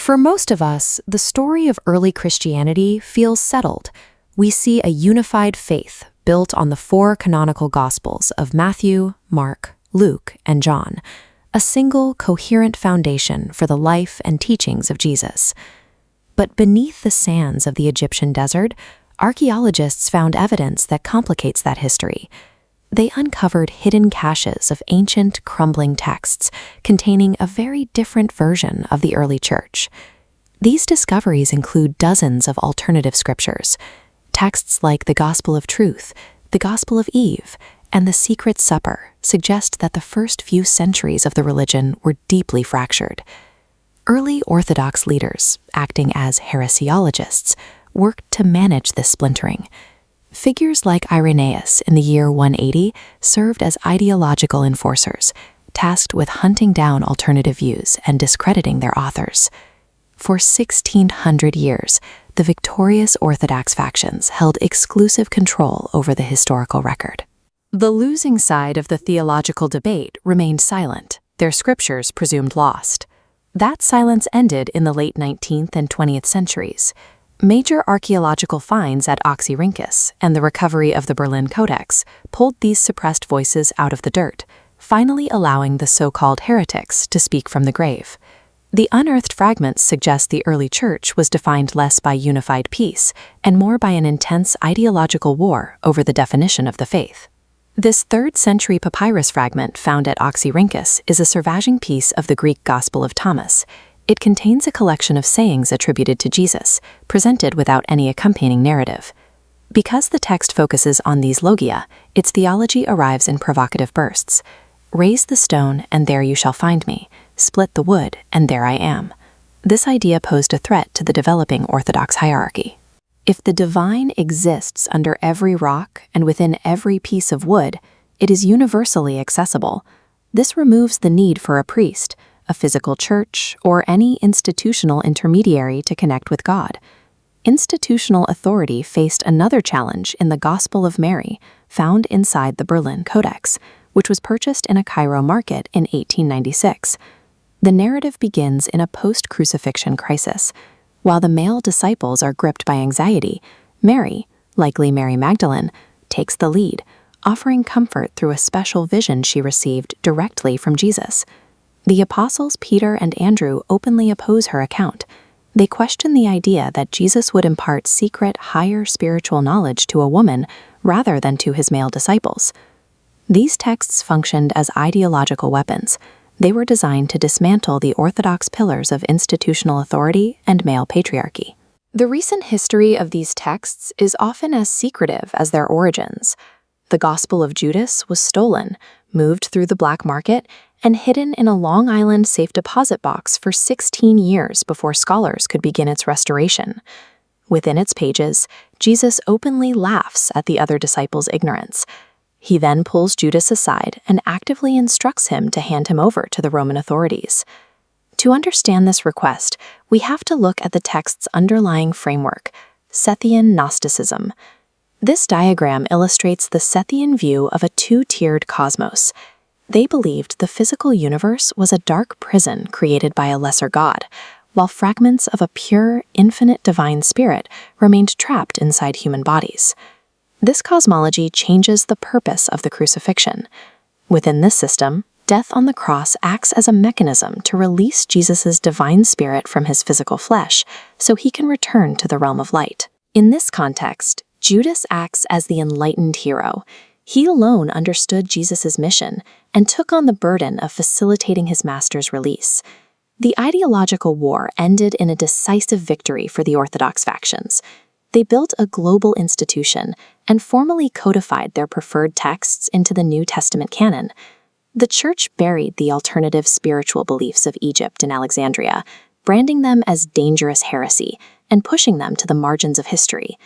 For most of us, the story of early Christianity feels settled. We see a unified faith built on the four canonical Gospels of Matthew, Mark, Luke, and John, a single coherent foundation for the life and teachings of Jesus. But beneath the sands of the Egyptian desert, archaeologists found evidence that complicates that history. They uncovered hidden caches of ancient, crumbling texts containing a very different version of the early church. These discoveries include dozens of alternative scriptures. Texts like the Gospel of Truth, the Gospel of Eve, and the Secret Supper suggest that the first few centuries of the religion were deeply fractured. Early Orthodox leaders, acting as heresiologists, worked to manage this splintering. Figures like Irenaeus in the year 180 served as ideological enforcers, tasked with hunting down alternative views and discrediting their authors. For 1,600 years, the victorious Orthodox factions held exclusive control over the historical record. The losing side of the theological debate remained silent, their scriptures presumed lost. That silence ended in the late 19th and 20th centuries. Major archaeological finds at Oxyrhynchus and the recovery of the Berlin Codex pulled these suppressed voices out of the dirt, finally allowing the so-called heretics to speak from the grave. The unearthed fragments suggest the early church was defined less by unified peace and more by an intense ideological war over the definition of the faith. This 3rd century papyrus fragment found at Oxyrhynchus is a Servaging piece of the Greek Gospel of Thomas. It contains a collection of sayings attributed to Jesus, presented without any accompanying narrative. Because the text focuses on these logia, its theology arrives in provocative bursts. Raise the stone, and there you shall find me. Split the wood, and there I am. This idea posed a threat to the developing Orthodox hierarchy. If the divine exists under every rock and within every piece of wood, it is universally accessible. This removes the need for a priest, a physical church, or any institutional intermediary to connect with God. Institutional authority faced another challenge in the Gospel of Mary, found inside the Berlin Codex, which was purchased in a Cairo market in 1896. The narrative begins in a post-crucifixion crisis. While the male disciples are gripped by anxiety, Mary, likely Mary Magdalene, takes the lead, offering comfort through a special vision she received directly from Jesus. The apostles Peter and Andrew openly oppose her account. They question the idea that Jesus would impart secret, higher spiritual knowledge to a woman rather than to his male disciples. These texts functioned as ideological weapons. They were designed to dismantle the orthodox pillars of institutional authority and male patriarchy. The recent history of these texts is often as secretive as their origins. The Gospel of Judas was stolen, moved through the black market, and hidden in a Long Island safe deposit box for 16 years before scholars could begin its restoration. Within its pages, Jesus openly laughs at the other disciples' ignorance. He then pulls Judas aside and actively instructs him to hand him over to the Roman authorities. To understand this request, we have to look at the text's underlying framework, Sethian Gnosticism. This diagram illustrates the Sethian view of a two-tiered cosmos. They believed the physical universe was a dark prison created by a lesser god, while fragments of a pure, infinite divine spirit remained trapped inside human bodies. This cosmology changes the purpose of the crucifixion. Within this system, death on the cross acts as a mechanism to release Jesus' divine spirit from his physical flesh so he can return to the realm of light. In this context, Judas acts as the enlightened hero. He alone understood Jesus' mission and took on the burden of facilitating his master's release. The ideological war ended in a decisive victory for the Orthodox factions. They built a global institution and formally codified their preferred texts into the New Testament canon. The Church buried the alternative spiritual beliefs of Egypt and Alexandria, branding them as dangerous heresy and pushing them to the margins of history.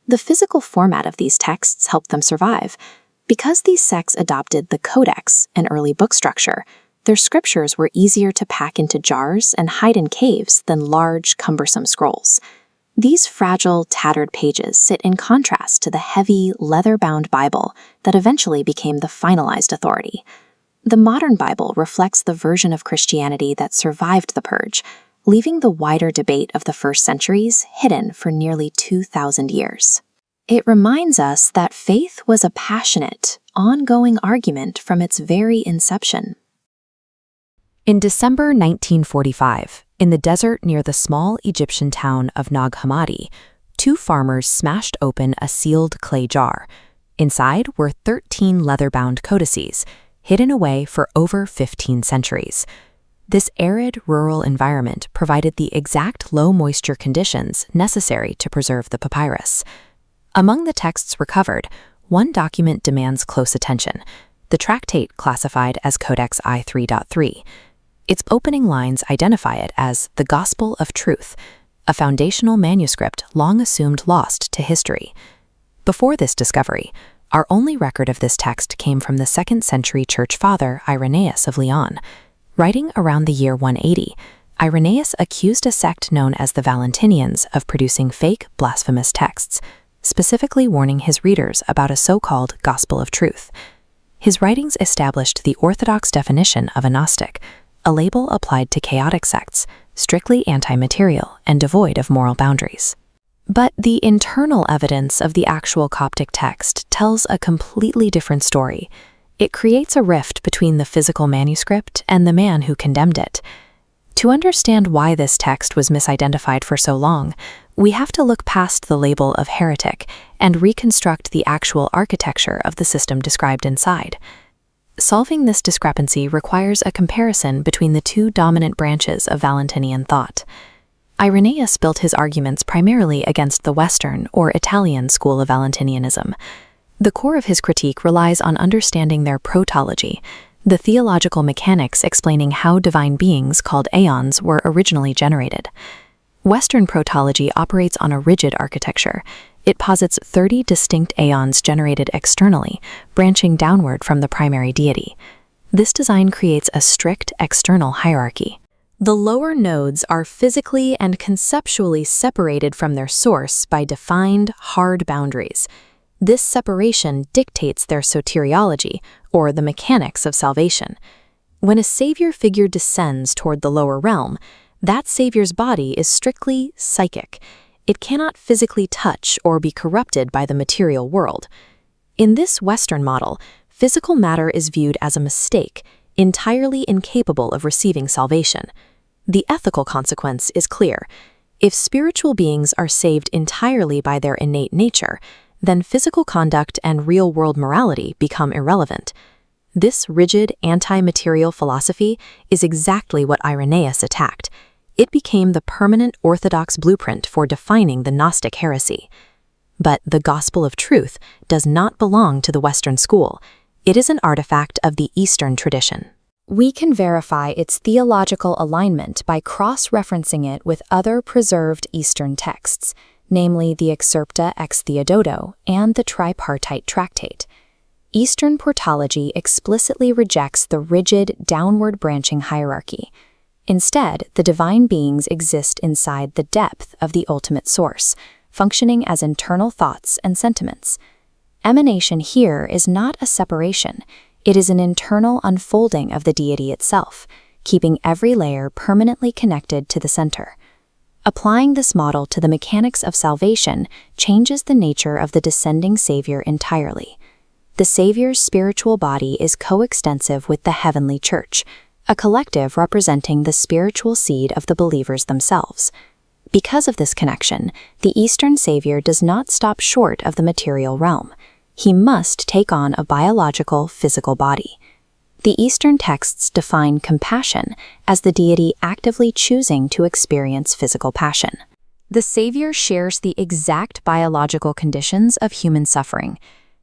The physical format of these texts helped them survive. Because these sects adopted the codex, an early book structure, their scriptures were easier to pack into jars and hide in caves than large, cumbersome scrolls. These fragile, tattered pages sit in contrast to the heavy, leather-bound Bible that eventually became the finalized authority. The modern Bible reflects the version of Christianity that survived the purge, leaving the wider debate of the first centuries hidden for nearly 2,000 years. It reminds us that faith was a passionate, ongoing argument from its very inception. In December 1945, in the desert near the small Egyptian town of Nag Hammadi, two farmers smashed open a sealed clay jar. Inside were 13 leather-bound codices, hidden away for over 15 centuries. This arid rural environment provided the exact low-moisture conditions necessary to preserve the papyrus. Among the texts recovered, one document demands close attention, the tractate classified as Codex I3.3. Its opening lines identify it as the Gospel of Truth, a foundational manuscript long assumed lost to history. Before this discovery, our only record of this text came from the 2nd century church father Irenaeus of Lyon. Writing around the year 180, Irenaeus accused a sect known as the Valentinians of producing fake, blasphemous texts, specifically warning his readers about a so-called Gospel of Truth. His writings established the orthodox definition of a Gnostic, a label applied to chaotic sects, strictly anti-material and devoid of moral boundaries. But the internal evidence of the actual Coptic text tells a completely different story. It creates a rift between the physical manuscript and the man who condemned it. To understand why this text was misidentified for so long, we have to look past the label of heretic and reconstruct the actual architecture of the system described inside. Solving this discrepancy requires a comparison between the two dominant branches of Valentinian thought. Irenaeus built his arguments primarily against the Western or Italian school of Valentinianism. The core of his critique relies on understanding their protology, the theological mechanics explaining how divine beings called aeons were originally generated. Western protology operates on a rigid architecture. It posits 30 distinct aeons generated externally, branching downward from the primary deity. This design creates a strict external hierarchy. The lower nodes are physically and conceptually separated from their source by defined, hard boundaries. This separation dictates their soteriology, or the mechanics of salvation. When a savior figure descends toward the lower realm, that savior's body is strictly psychic. It cannot physically touch or be corrupted by the material world. In this Western model, physical matter is viewed as a mistake, entirely incapable of receiving salvation. The ethical consequence is clear. If spiritual beings are saved entirely by their innate nature, then physical conduct and real-world morality become irrelevant. This rigid, anti-material philosophy is exactly what Irenaeus attacked. It became the permanent orthodox blueprint for defining the Gnostic heresy. But the Gospel of Truth does not belong to the Western school. It is an artifact of the Eastern tradition. We can verify its theological alignment by cross-referencing it with other preserved Eastern texts, namely the Excerpta ex Theodoto and the Tripartite Tractate. Eastern portology explicitly rejects the rigid, downward-branching hierarchy. Instead, the divine beings exist inside the depth of the ultimate source, functioning as internal thoughts and sentiments. Emanation here is not a separation. It is an internal unfolding of the deity itself, keeping every layer permanently connected to the center. Applying this model to the mechanics of salvation changes the nature of the descending Savior entirely. The Savior's spiritual body is coextensive with the heavenly church, a collective representing the spiritual seed of the believers themselves. Because of this connection, the Eastern Savior does not stop short of the material realm. He must take on a biological, physical body. The Eastern texts define compassion as the deity actively choosing to experience physical passion. The Savior shares the exact biological conditions of human suffering.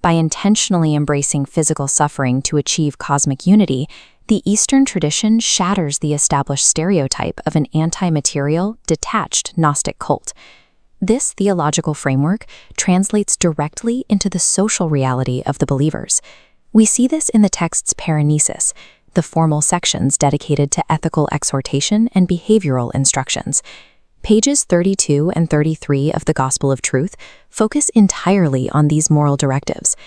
By intentionally embracing physical suffering to achieve cosmic unity, the Eastern tradition shatters the established stereotype of an anti-material, detached Gnostic cult. This theological framework translates directly into the social reality of the believers. We see this in the text's paranesis, the formal sections dedicated to ethical exhortation and behavioral instructions. Pages 32 and 33 of the Gospel of Truth focus entirely on these moral directives.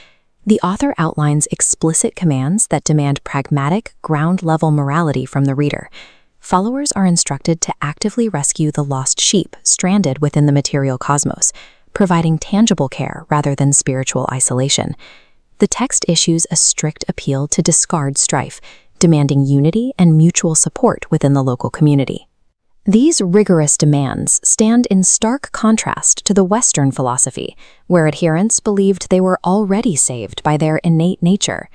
The author outlines explicit commands that demand pragmatic, ground-level morality from the reader. followers are instructed to actively rescue the lost sheep stranded within the material cosmos, providing tangible care rather than spiritual isolation. The text issues a strict appeal to discard strife, demanding unity and mutual support within the local community. These rigorous demands stand in stark contrast to the Western philosophy, where adherents believed they were already saved by their innate nature.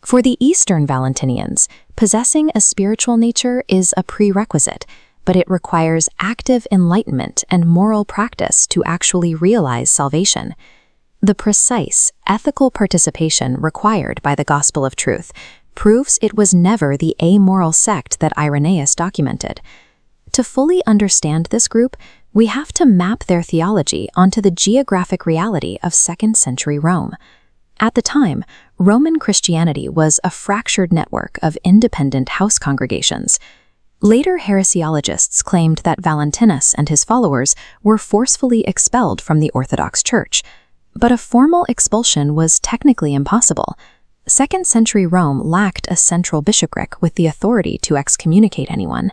For the Eastern Valentinians, possessing a spiritual nature is a prerequisite, but it requires active enlightenment and moral practice to actually realize salvation. The precise, ethical participation required by the Gospel of Truth proves it was never the amoral sect that Irenaeus documented. To fully understand this group, we have to map their theology onto the geographic reality of 2nd century Rome. At the time, Roman Christianity was a fractured network of independent house congregations. Later heresiologists claimed that Valentinus and his followers were forcefully expelled from the Orthodox Church. But a formal expulsion was technically impossible. 2nd century Rome lacked a central bishopric with the authority to excommunicate anyone.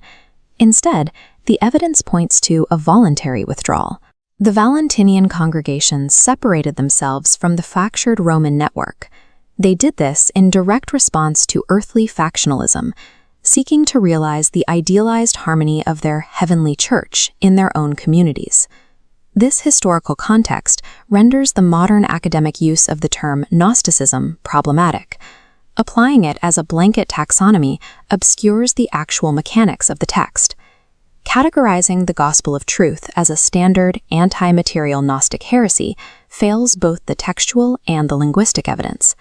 Instead, the evidence points to a voluntary withdrawal. The Valentinian congregations separated themselves from the fractured Roman network. They did this in direct response to earthly factionalism, seeking to realize the idealized harmony of their heavenly church in their own communities. This historical context renders the modern academic use of the term Gnosticism problematic. Applying it as a blanket taxonomy obscures the actual mechanics of the text. Categorizing the Gospel of Truth as a standard anti-material Gnostic heresy fails both the textual and the linguistic evidence.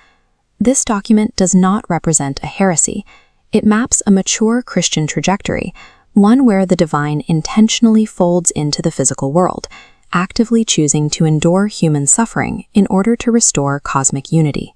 This document does not represent a heresy. It maps a mature Christian trajectory, one where the divine intentionally folds into the physical world, actively choosing to endure human suffering in order to restore cosmic unity.